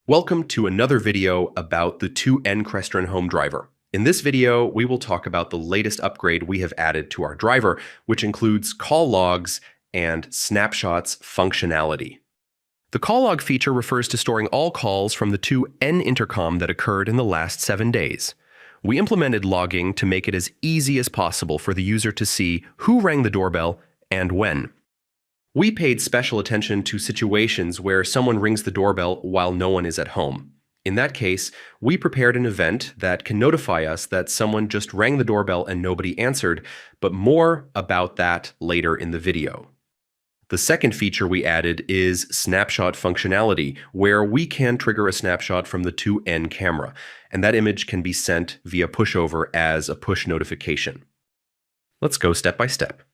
Welcome to another video about the 2N Crestron Home driver. In this video, we will talk about the latest upgrade we have added to our driver, which includes call logs and snapshots functionality. The call log feature refers to storing all calls from the 2N intercom that occurred in the last 7 days. We implemented logging to make it as easy as possible for the user to see who rang the doorbell and when. We paid special attention to situations where someone rings the doorbell while no one is at home. In that case, we prepared an event that can notify us that someone just rang the doorbell and nobody answered, but more about that later in the video. The second feature we added is snapshot functionality, where we can trigger a snapshot from the 2N camera, and that image can be sent via pushover as a push notification. Let's go step by step.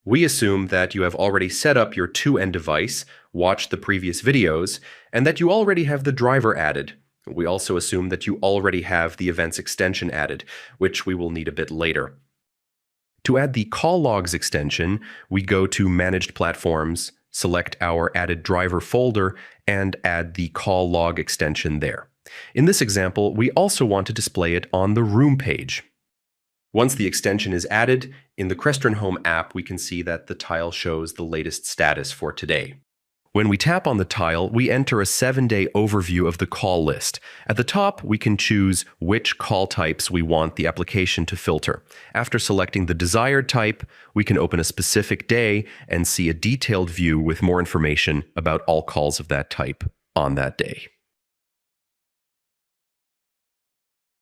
We assume that you have already set up your 2N device, watched the previous videos, and that you already have the driver added. We also assume that you already have the events extension added, which we will need a bit later. To add the Call Logs extension, we go to Managed Platforms, select our added driver folder, and add the Call Log extension there. In this example, we also want to display it on the Room page. Once the extension is added, in the Crestron Home app, we can see that the tile shows the latest status for today. When we tap on the tile, we enter a 7-day overview of the call list. At the top, we can choose which call types we want the application to filter. After selecting the desired type, we can open a specific day and see a detailed view with more information about all calls of that type on that day.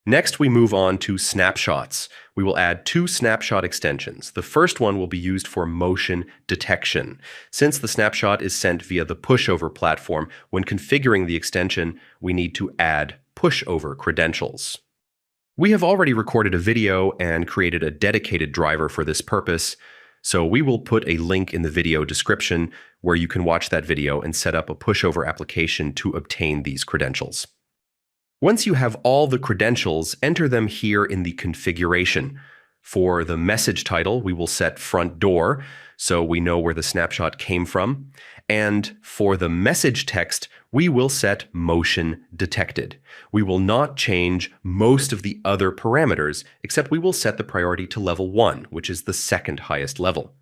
Next, we move on to snapshots. We will add 2 snapshot extensions. The first one will be used for motion detection. Since the snapshot is sent via the pushover platform, when configuring the extension, we need to add pushover credentials. We have already recorded a video and created a dedicated driver for this purpose, so we will put a link in the video description where you can watch that video and set up a pushover application to obtain these credentials. Once you have all the credentials, enter them here in the configuration. For the message title, we will set front door, so we know where the snapshot came from. And for the message text, we will set motion detected. We will not change most of the other parameters, except we will set the priority to level 1, which is the second highest level.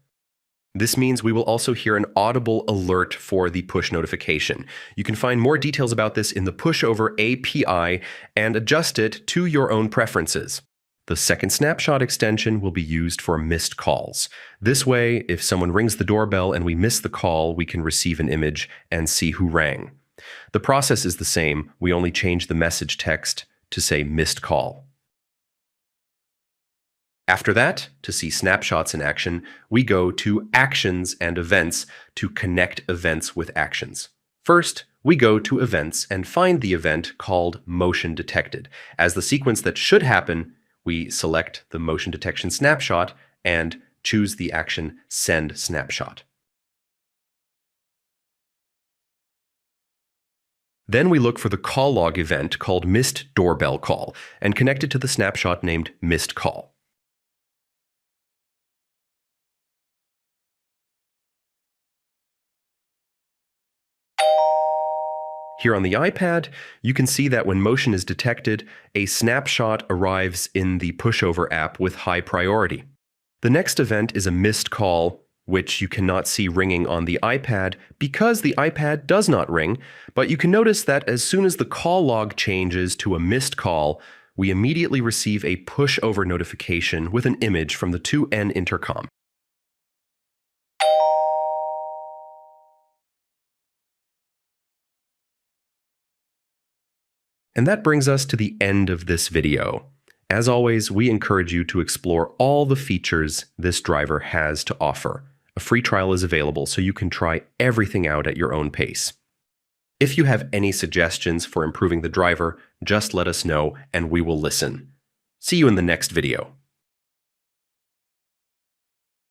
This means we will also hear an audible alert for the push notification. You can find more details about this in the pushover API and adjust it to your own preferences. The second snapshot extension will be used for missed calls. This way, if someone rings the doorbell and we miss the call, we can receive an image and see who rang. The process is the same, we only change the message text to say missed call. After that, to see snapshots in action, we go to Actions and Events to connect events with actions. First, we go to Events and find the event called Motion Detected. As the sequence that should happen, we select the motion detection snapshot and choose the action Send Snapshot. Then we look for the call log event called Missed Doorbell Call and connect it to the snapshot named Missed Call. Here on the iPad, you can see that when motion is detected, a snapshot arrives in the pushover app with high priority. The next event is a missed call, which you cannot see ringing on the iPad because the iPad does not ring, but you can notice that as soon as the call log changes to a missed call, we immediately receive a pushover notification with an image from the 2N intercom. And that brings us to the end of this video. As always, we encourage you to explore all the features this driver has to offer. A free trial is available, so you can try everything out at your own pace. If you have any suggestions for improving the driver, just let us know and we will listen. See you in the next video.